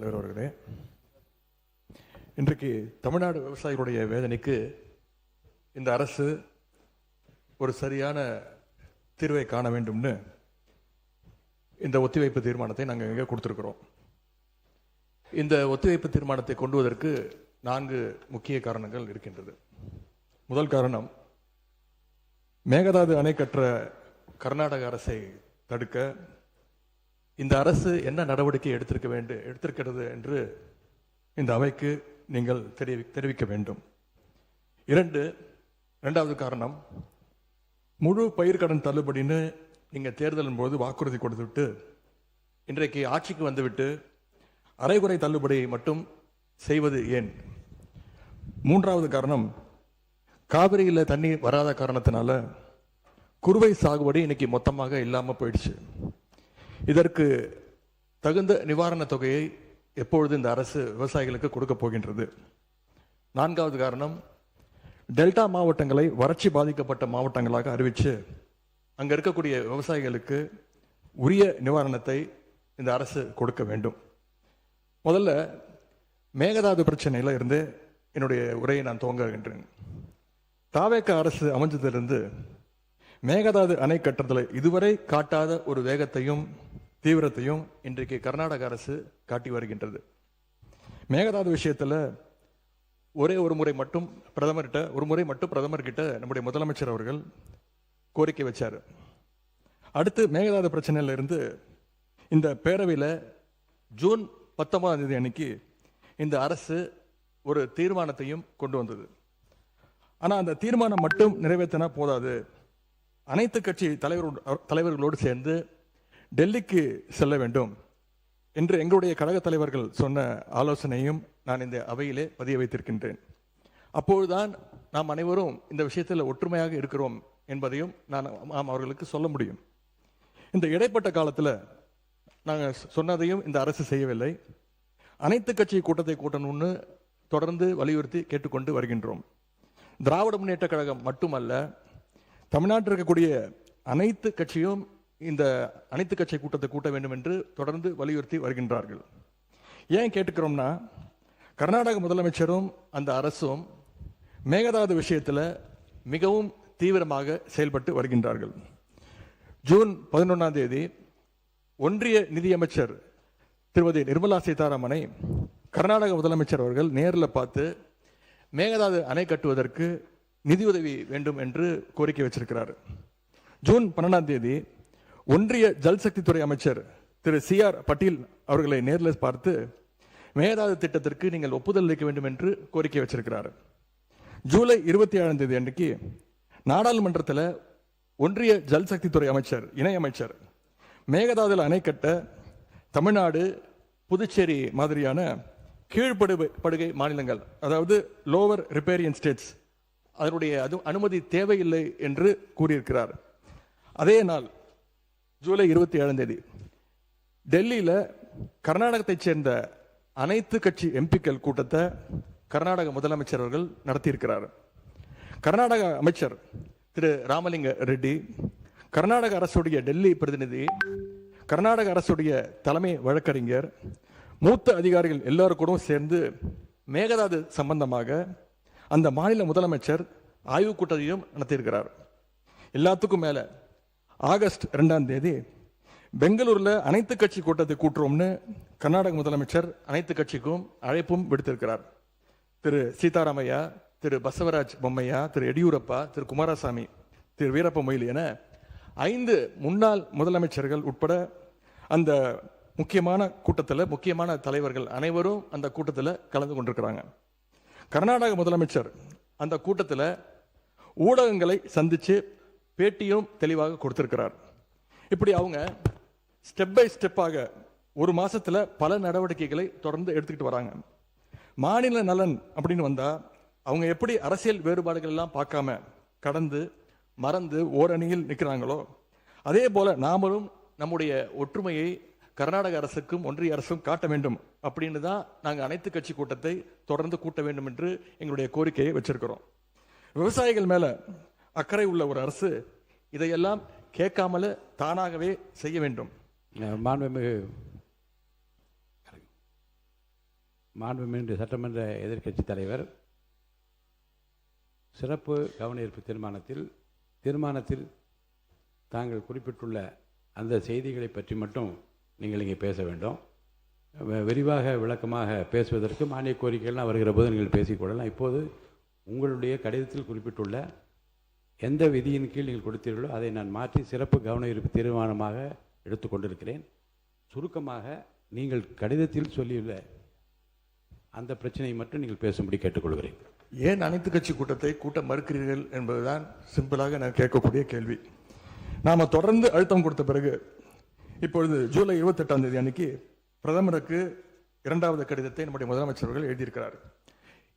தலைவர் அவர்களே, இன்றைக்கு தமிழ்நாடு விவசாயிகளுடைய வேதனைக்கு இந்த அரசு ஒரு சரியான தீர்வை காண வேண்டும்னு இந்த ஒத்திவைப்பு தீர்மானத்தை நாங்கள் இங்கே கொடுத்துருக்குறோம். இந்த ஒத்திவைப்பு தீர்மானத்தை கொண்டுவதற்கு 4 முக்கிய காரணங்கள் இருக்கின்றது. முதல் காரணம், மேகதாது அணை கட்டுற கர்நாடக அரசை தடுக்க இந்த அரசு என்ன நடவடிக்கை எடுத்திருக்கிறது என்று இந்த அவைக்கு நீங்கள் தெரிவிக்க வேண்டும். இரண்டாவது காரணம், முழு பயிர்க்கடன் தள்ளுபடின்னு நீங்கள் தேர்தலின் போது வாக்குறுதி கொடுத்துவிட்டு இன்றைக்கு ஆட்சிக்கு வந்துவிட்டு அரைகுறை தள்ளுபடி மட்டும் செய்வது ஏன்? மூன்றாவது காரணம், காவிரியில் தண்ணி வராத காரணத்தினால குறுவை சாகுபடி இன்னைக்கு மொத்தமாக இல்லாமல் போயிடுச்சு. இதற்கு தகுந்த நிவாரண தொகையை எப்பொழுது இந்த அரசு விவசாயிகளுக்கு கொடுக்க போகின்றது? நான்காவது காரணம், டெல்டா மாவட்டங்களை வறட்சி பாதிக்கப்பட்ட மாவட்டங்களாக அறிவித்து அங்கே இருக்கக்கூடிய விவசாயிகளுக்கு உரிய நிவாரணத்தை இந்த அரசு கொடுக்க வேண்டும். முதல்ல மேகதாது பிரச்சனையில் இருந்து என்னுடைய உரையை நான் துவங்குகின்றேன். தாவேக அரசு அமைஞ்சதிலிருந்து மேகதாது அணை கட்டுறதில் இதுவரை காட்டாத ஒரு வேகத்தையும் தீவிரத்தையும் இன்றைக்கு கர்நாடக அரசு காட்டி வருகின்றது. மேகதாது விஷயத்தில் ஒரு முறை மட்டும் பிரதமர்கிட்ட நம்முடைய முதலமைச்சர் அவர்கள் கோரிக்கை வச்சார். அடுத்து மேகதாது பிரச்சனையில இருந்து இந்த பேரவையில் ஜூன் 19ஆம் தேதி அன்னைக்கு இந்த அரசு ஒரு தீர்மானத்தையும் கொண்டு வந்தது. ஆனால் அந்த தீர்மானம் மட்டும் நிறைவேற்றினா போதாது, அனைத்து கட்சி தலைவர்களோடு சேர்ந்து டெல்லிக்கு செல்ல வேண்டும் என்று எங்களுடைய கழக தலைவர்கள் சொன்ன ஆலோசனையும் நான் இந்த அவையிலே பதிய வைத்திருக்கின்றேன். அப்பொழுதுதான் நாம் அனைவரும் இந்த விஷயத்தில் ஒற்றுமையாக இருக்கிறோம் என்பதையும் நாம் அவர்களுக்கு சொல்ல முடியும். இந்த இடைப்பட்ட காலத்தில் நாங்கள் சொன்னதையும் இந்த அரசு செய்யவில்லை. அனைத்து கட்சி கூட்டத்தை கூட்டணும்னு தொடர்ந்து வலியுறுத்தி கேட்டுக்கொண்டு வருகின்றோம். திராவிட முன்னேற்ற கழகம் மட்டுமல்ல, தமிழ்நாட்டில் இருக்கக்கூடிய அனைத்து கட்சியும் இந்த அனைத்து கட்சி கூட்டத்தை கூட்ட வேண்டும் என்று தொடர்ந்து வலியுறுத்தி வருகின்றார்கள். ஏன் கேட்டுக்கிறோம்னா, கர்நாடக முதலமைச்சரும் அந்த அரசும் மேகதாது விஷயத்தில் மிகவும் தீவிரமாக செயல்பட்டு வருகின்றார்கள். ஜூன் 11ஆம் தேதி ஒன்றிய நிதியமைச்சர் திருமதி நிர்மலா சீதாராமனை கர்நாடக முதலமைச்சர் அவர்கள் நேரில் பார்த்து மேகதாது அணை கட்டுவதற்கு நிதியுதவி வேண்டும் என்று கோரிக்கை வச்சிருக்கிறார். ஜூன் 12ஆம் தேதி ஒன்றிய ஜல்சக்தித்துறை அமைச்சர் திரு CR பட்டீல் அவர்களை நேரில் பார்த்து மேகதாது திட்டத்திற்கு நீங்கள் ஒப்புதல் அளிக்க வேண்டும் என்று கோரிக்கை வச்சிருக்கிறார். ஜூலை 27ஆம் தேதி அன்றைக்கு நாடாளுமன்றத்தில் ஒன்றிய ஜல்சக்தித்துறை அமைச்சர் இணையமைச்சர் மேகதாதுல அணை கட்ட தமிழ்நாடு, புதுச்சேரி மாதிரியான கீழ்ப்படுகை மாநிலங்கள், அதாவது லோவர் ரிப்பேரியன் ஸ்டேட்ஸ், அதனுடைய அனுமதி தேவையில்லை என்று கூறியிருக்கிறார். அதே நாள் ஜூலை 27ஆம் தேதி டெல்லியில் கர்நாடகத்தைச் சேர்ந்த அனைத்து கட்சி எம்பிக்கள் கூட்டத்தை கர்நாடக முதலமைச்சர் அவர்கள் நடத்தியிருக்கிறார். கர்நாடக அமைச்சர் திரு ராமலிங்க ரெட்டி, கர்நாடக அரசுடைய டெல்லி பிரதிநிதி, கர்நாடக அரசுடைய தலைமை வழக்கறிஞர், மூத்த அதிகாரிகள் எல்லாரும் சேர்ந்து மேகதாது சம்பந்தமாக அந்த மாநில முதலமைச்சர் ஆய்வு கூட்டத்தையும் நடத்தியிருக்கிறார். எல்லாத்துக்கும் மேல ஆகஸ்ட் 2ஆம் தேதி பெங்களூர்ல அனைத்து கட்சி கூட்டத்தை கூட்டுறோம்னு கர்நாடக முதலமைச்சர் அனைத்து கட்சிக்கும் அழைப்பும் விடுத்திருக்கிறார். திரு சீதாராமையா, திரு பசவராஜ் பொம்மையா, திரு எடியூரப்பா, திரு குமாரசாமி, திரு வீரப்ப மொய்லி என 5 முன்னாள் முதலமைச்சர்கள் உட்பட அந்த முக்கியமான கூட்டத்தில் முக்கியமான தலைவர்கள் அனைவரும் அந்த கூட்டத்தில் கலந்து கொண்டிருக்கிறாங்க. கர்நாடக முதலமைச்சர் அந்த கூட்டத்தில் ஊடகங்களை சந்தித்து பேட்டியும் தெளிவாக கொடுத்திருக்கிறார். இப்படி அவங்க ஸ்டெப் பை ஸ்டெப்பாக ஒரு மாசத்துல பல நடவடிக்கைகளை தொடர்ந்து எடுத்துக்கிட்டு வராங்க. மாநில நலன் அப்படின்னு வந்தா அவங்க எப்படி அரசியல் வேறுபாடுகள் எல்லாம் பார்க்காம கடந்து மறந்து ஓரணியில் நிற்கிறாங்களோ, அதே போல நாமளும் நம்முடைய ஒற்றுமையை கர்நாடக அரசுக்கும் ஒன்றிய அரசும் காட்ட வேண்டும் அப்படின்னு தான் நாங்கள் அனைத்து கட்சி கூட்டத்தை தொடர்ந்து கூட்ட வேண்டும் என்று எங்களுடைய கோரிக்கையை வச்சிருக்கிறோம். விவசாயிகள் மேல அக்கறை உள்ள ஒரு அரசு இதையெல்லாம் கேட்காமல தானாகவே செய்ய வேண்டும். மாண்புமிகு மாண்புமிகு சட்டமன்ற எதிர்க்கட்சித் தலைவர் சிறப்பு கவனஈர்ப்பு தீர்மானத்தில் தாங்கள் குறிப்பிட்டுள்ள அந்த செய்திகளை பற்றி மட்டும் நீங்கள் இங்கே பேச வேண்டும். விரிவாக விளக்கமாக பேசுவதற்கு மானிய கோரிக்கைகள்லாம் வருகிற போது நீங்கள் பேசிக்கொள்ளலாம். இப்போது உங்களுடைய கடிதத்தில் குறிப்பிட்டுள்ள எந்த விதியின் கீழ் நீங்கள் கொடுத்தீர்களோ அதை நான் மாற்றி சிறப்பு கவனஈர்ப்பு தீர்மானமாக எடுத்துக்கொண்டிருக்கிறேன். சுருக்கமாக நீங்கள் கடிதத்தில் சொல்லியுள்ள அந்த பிரச்சனையை மட்டும் நீங்கள் பேசும்படி கேட்டுக்கொள்கிறேன். ஏன் அனைத்து கட்சி கூட்டத்தை கூட்ட மறுக்கிறீர்கள் என்பதுதான் சிம்பிளாக நான் கேட்கக்கூடிய கேள்வி. நாம் தொடர்ந்து அழுத்தம் கொடுத்த பிறகு இப்பொழுது ஜூலை 28ஆம் தேதி அன்னைக்கு பிரதமருக்கு 2வது கடிதத்தை நம்முடைய முதலமைச்சர் அவர்கள் எழுதியிருக்கிறார்.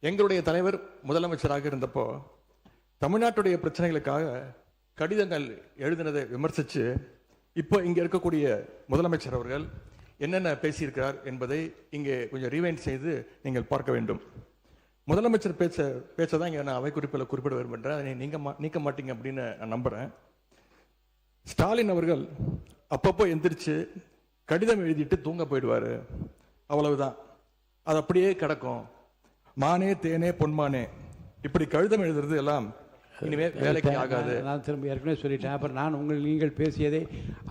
எங்களுடைய தலைவர் முதலமைச்சராக இருந்தப்போ தமிழ்நாட்டுடைய பிரச்சனைகளுக்காக கடிதங்கள் எழுதினதை விமர்சித்து இப்போ இங்கே இருக்கக்கூடிய முதலமைச்சர் அவர்கள் என்னென்ன பேசியிருக்கிறார் என்பதை இங்கே கொஞ்சம் ரீவைண்ட் செய்து நீங்கள் பார்க்க வேண்டும். முதலமைச்சர் பேச்சை தான் இங்கே நான் அவை குறிப்பில் குறிப்பிட விரும்புகிறேன். அதை நீக்க மாட்டீங்க அப்படின்னு நான் நம்புகிறேன். ஸ்டாலின் அவர்கள் அப்பப்போ எந்திரிச்சு கடிதம் எழுதிட்டு தூங்க போயிடுவார், அவ்வளவுதான். அது அப்படியே கிடக்கும். மானே தேனே பொன்மானே இப்படி கடிதம் எழுதுறது எல்லாம் இனிமே வேலைக்கு ஆகாது. நான் திரும்ப ஏற்கனவே சொல்லிட்டேன். அப்புறம் நீங்கள் பேசியதை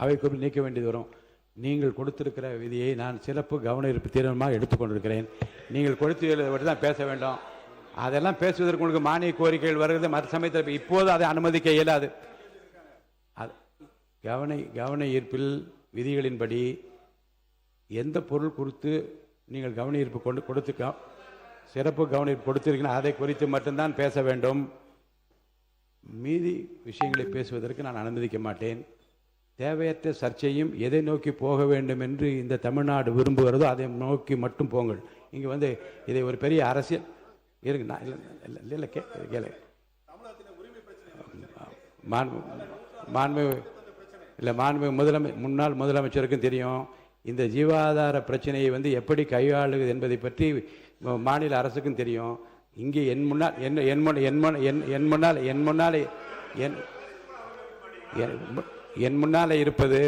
அவை குறிப்பில் நீக்க வேண்டியது வரும். நீங்கள் கொடுத்திருக்கிற விதியை நான் சிறப்பு கவனஈர்ப்பு தீர்மானமாக எடுத்துக்கொண்டிருக்கிறேன். நீங்கள் கொடுத்து தான் பேச வேண்டும். அதெல்லாம் பேசுவதற்கு உங்களுக்கு மானிய கோரிக்கைகள் வருகிறது. மற்ற சமயத்தில் இப்போது அதை அனுமதிக்க இயலாது. கவன ஈர்ப்பில் விதிகளின்படி எந்த பொருள் குறித்து நீங்கள் கவன ஈர்ப்பு கொடுத்து சிறப்பு கவன ஈர்ப்பு கொடுத்திருக்கீங்கன்னா அதை குறித்து மட்டும்தான் பேச வேண்டும். மீதி விஷயங்களை பேசுவதற்கு நான் அனுமதிக்க மாட்டேன். தேவையற்ற சர்ச்சையும் எதை நோக்கி போக வேண்டும் என்று இந்த தமிழ்நாடு விரும்புகிறதோ அதை நோக்கி மட்டும் போங்கள். இங்கே இதை ஒரு பெரிய அரசியல் இருங்க. நான் இல்லை கேளு மாண்பு முன்னாள் முதலமைச்சருக்கும் தெரியும் இந்த ஜீவாதார பிரச்சனையை எப்படி கையாளுவது என்பதை பற்றி மாநில அரசுக்கும் தெரியும். இங்கே என் முன்னால் இருப்பது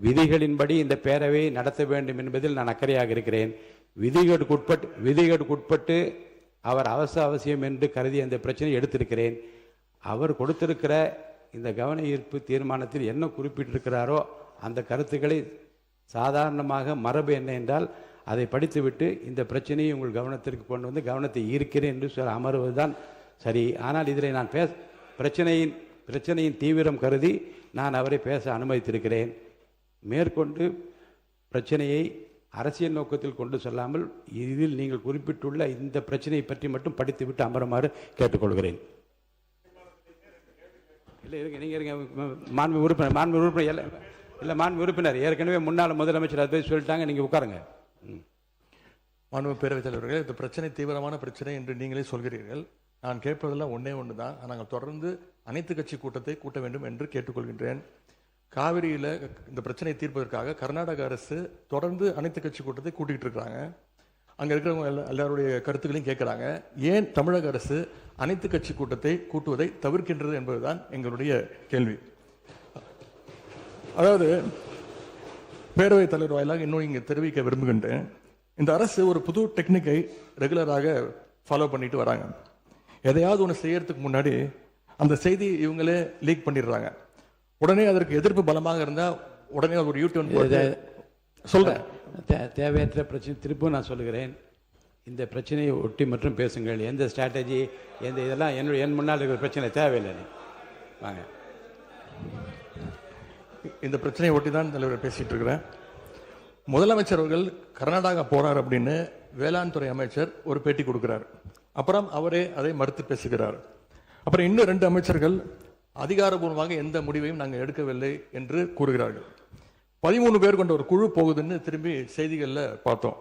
விதிகளின்படி இந்த பேரவை நடத்த வேண்டும் என்பதில் நான் அக்கறையாக இருக்கிறேன். விதிகளுக்குட்பட்டு அவர் அவசியம் என்று கருதி அந்த பிரச்சனையை எடுத்திருக்கிறேன். அவர் கொடுத்திருக்கிற இந்த கவன ஈர்ப்பு தீர்மானத்தில் என்ன குறிப்பிட்டிருக்கிறாரோ அந்த கருத்துக்களை சாதாரணமாக மரபு என்ன என்றால் அதை படித்துவிட்டு இந்த பிரச்சனையை உங்கள் கவனத்திற்கு கொண்டு வந்து கவனத்தை ஈர்க்கிறேன் என்று சொல்ல அமர்வதுதான் சரி. ஆனால் இதில் நான் பிரச்சனையின் தீவிரம் கருதி நான் அவரை பேச அனுமதித்திருக்கிறேன். மேற்கொண்டு பிரச்சனையை அரசியல் நோக்கத்தில் கொண்டு செல்லாமல் இதில் நீங்கள் குறிப்பிட்டுள்ள இந்த பிரச்சனையை பற்றி மட்டும் படித்துவிட்டு அமருமாறு கேட்டுக்கொள்கிறேன். இல்லை இருங்க, நீங்கள் இருங்க. மாண்பு உறுப்பினர் ஏற்கனவே முன்னாள் முதலமைச்சர் அதை சொல்லிட்டாங்க. நீங்கள் உட்காருங்க. மாண்பு பேரவைத் தலைவர்கள், இந்த பிரச்சனை தீவிரமான பிரச்சனை என்று நீங்களே சொல்கிறீர்கள். நான் கேட்பதெல்லாம் ஒன்று தான். நாங்கள் தொடர்ந்து அனைத்து கட்சி கூட்டத்தை கூட்ட வேண்டும் என்று கேட்டுக்கொள்கின்றேன். காவிரியில் இந்த பிரச்சனையை தீர்ப்பதற்காக கர்நாடக அரசு தொடர்ந்து அனைத்து கட்சி கூட்டத்தை கூட்டிகிட்டு இருக்கிறாங்க. அங்கே இருக்கிறவங்க எல்லாருடைய கருத்துக்களையும் கேட்குறாங்க. ஏன் தமிழக அரசு அனைத்து கட்சி கூட்டத்தை கூட்டுவதை தவிர்க்கின்றது என்பதுதான் எங்களுடைய கேள்வி. அதாவது பேரவைத் தலைவர் வாயிலாக இன்னும் இங்கே தெரிவிக்க விரும்புகின்றேன். இந்த அரசு ஒரு புது டெக்னிக்கை ரெகுலராக ஃபாலோ பண்ணிட்டு வராங்க. எதையாவது ஒன்று செய்யறதுக்கு முன்னாடி அந்த செய்தி இவங்களே லீக் பண்ணிடுறாங்க. உடனே அதற்கு எதிர்ப்பு பலமாக இருந்தால் உடனே ஒரு யூடியூப் சொல்றேன். தேவையற்ற பிரச்சனை திருப்பும் நான் சொல்லுகிறேன். இந்த பிரச்சனையை ஒட்டி மற்றும் பேசுங்கள். எந்த ஸ்ட்ராட்டஜி இதெல்லாம் என் முன்னால் இருக்கிற பிரச்சனை தேவையில்லை. வாங்க. இந்த பிரச்சனையை ஒட்டி தான் தலைவர் பேசிட்டு இருக்கிறேன். முதலமைச்சர் அவர்கள் கர்நாடகா போறார் அப்படின்னு வேளாண் துறை அமைச்சர் ஒரு பேட்டி கொடுக்கிறார். அப்புறம் அவரே அதை மறுத்து பேசுகிறார். அப்புறம் இன்னும் 2 அமைச்சர்கள் அதிகாரபூர்வமாக எந்த முடிவையும் நாங்கள் எடுக்கவில்லை என்று கூறுகிறார்கள். 13 பேர் கொண்ட ஒரு குழு போகுதுன்னு திரும்பி செய்திகளில் பார்த்தோம்.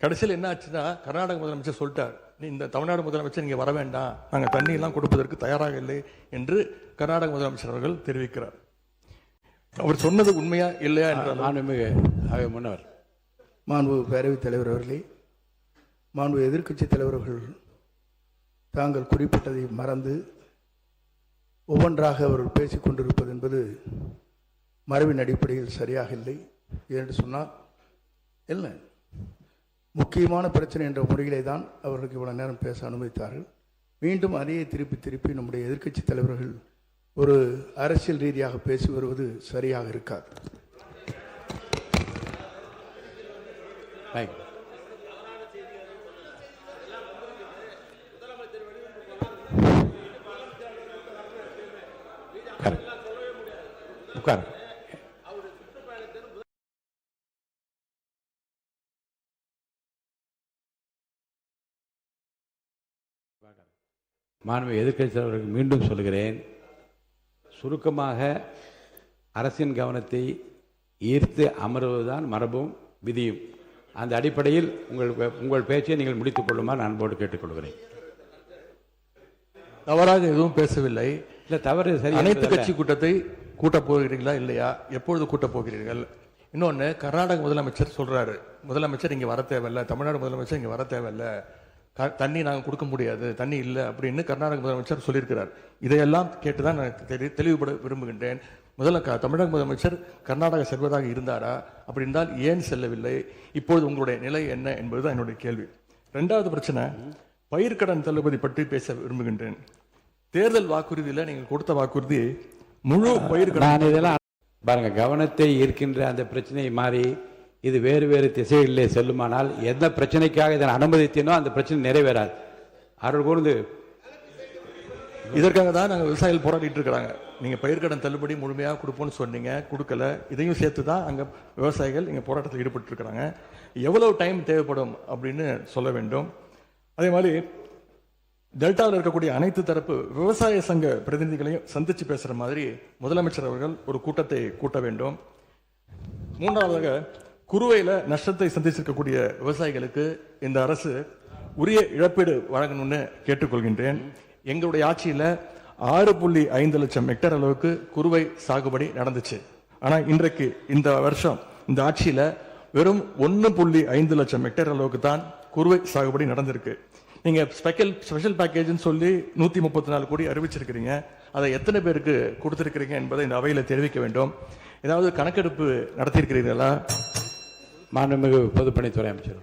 கடைசியில் என்ன ஆச்சுன்னா கர்நாடக முதலமைச்சர் சொல்லிட்டார், இந்த தமிழ்நாடு முதலமைச்சர் இங்கே வர வேண்டாம், நாங்கள் தண்ணியெல்லாம் கொடுப்பதற்கு தயாராக இல்லை என்று கர்நாடக முதலமைச்சர் அவர்கள் தெரிவிக்கிறார். அவர் சொன்னது உண்மையா இல்லையா என்றால் முன்னவர் மாண்பு பேரவைத் தலைவர் அவர்களே, மாண்பு எதிர்க்கட்சி தலைவர்கள் தாங்கள் குறிப்பிட்டதை மறந்து ஒவ்வொன்றாக அவர்கள் பேசிக் கொண்டிருப்பது என்பது மரபின் அடிப்படையில் சரியாக இல்லை. ஏனென்று சொன்னால் இல்லை, முக்கியமான பிரச்சனை என்ற முறையிலே தான் அவர்களுக்கு இவ்வளவு நேரம் பேச அனுமதித்தார்கள். மீண்டும் அதையே திருப்பி நம்முடைய எதிர்க்கட்சி தலைவர்கள் ஒரு அரசியல் ரீதியாக பேசி வருவது சரியாக இருக்காது. உட்கார். மாண்புமிகு எதிர்க்கட்சி தலைவருக்கு மீண்டும் சொல்கிறேன், சுருக்கமாக அரசின் கவனத்தை ஈர்த்து அமர்வதுதான் மரபும் விதியும். அந்த அடிப்படையில் உங்கள் பேச்சை நீங்கள் முடித்துக் கொள்ளுமாறு அன்போடு கேட்டுக்கொள்கிறேன். தவறாக எதுவும் பேசவில்லை. இல்லை, தவறு சரி. அனைத்து கட்சி கூட்டத்தை கூட்டப் போகிறீர்களா இல்லையா? எப்பொழுது கூட்டப் போகிறீர்கள்? இன்னொன்று, கர்நாடக முதலமைச்சர் சொல்றாரு, முதலமைச்சர் இங்கே வர தேவையில்லை, தமிழ்நாடு முதலமைச்சர் இங்கே வர தேவையில்லை, தண்ணி நாங்கள் கொடுக்க முடியாது, தண்ணி இல்லை அப்படின்னு கர்நாடக முதலமைச்சர் சொல்லியிருக்கிறார். இதையெல்லாம் கேட்டுதான் நான் தெளிவுபட விரும்புகின்றேன். தமிழக முதலமைச்சர் கர்நாடகா செல்வதாக இருந்தாரா? அப்படி இருந்தால் ஏன் செல்லவில்லை? இப்பொழுது உங்களுடைய நிலை என்ன என்பதுதான் என்னுடைய கேள்வி. இரண்டாவது பிரச்சனை, பயிர்க்கடன் தள்ளுபடி பற்றி பேச விரும்புகின்றேன். தேர்தல் வாக்குறுதியில் நீங்கள் கொடுத்த வாக்குறுதி முழு பயிர்க்கடன். இதெல்லாம் பாருங்க, கவனத்தை ஈர்க்கின்ற அந்த பிரச்சனையை மாறி இது வேறு வேறு திசைகளிலே செல்லுமானால் எந்த பிரச்சனைக்காக இதனை அனுமதித்தேனோ அந்த பிரச்சனை நிறைவேறாது. அவர்கள் கூர்ந்து இதற்காக தான் நாங்கள் விவசாயிகள் போராடிட்டு இருக்கிறாங்க. நீங்கள் பயிர்க்கடன் தள்ளுபடி முழுமையாக கொடுப்போம்னு சொன்னீங்க, கொடுக்கல. இதையும் சேர்த்து தான் அங்கே விவசாயிகள் இங்கே போராட்டத்தில் ஈடுபட்டு இருக்கிறாங்க. எவ்வளவு டைம் தேவைப்படும் அப்படின்னு சொல்ல வேண்டும். அதே மாதிரி டெல்டாவில் இருக்கக்கூடிய அனைத்து தரப்பு விவசாய சங்க பிரதிநிதிகளையும் சந்திச்சு பேசுகிற மாதிரி முதலமைச்சர் அவர்கள் ஒரு கூட்டத்தை கூட்ட வேண்டும். மூன்றாவதாக, குறுவையில் நஷ்டத்தை சந்திச்சிருக்கக்கூடிய விவசாயிகளுக்கு இந்த அரசு உரிய இழப்பீடு வழங்கணும்னு கேட்டுக்கொள்கின்றேன். எங்களுடைய ஆட்சியில் 6.5 லட்சம் ஹெக்டேர் அளவுக்கு குறுவை சாகுபடி நடந்துச்சு. ஆனால் இன்றைக்கு இந்த வருஷம் இந்த ஆட்சியில் வெறும் 1.5 லட்சம் ஹெக்டேர் அளவுக்கு தான் குறுவை சாகுபடி நடந்திருக்கு. நீங்க ஸ்பெஷல் பேக்கேஜ்னு சொல்லி 134 கோடி அறிவிச்சிருக்கிறீங்க. அதை எத்தனை பேருக்கு கொடுத்திருக்கிறீங்க என்பதை இந்த அவையில் தெரிவிக்க வேண்டும். ஏதாவது கணக்கெடுப்பு நடத்தியிருக்கிறீர்களா? மாண்புமிகு பொதுப்பணித்துறை அமைச்சர்.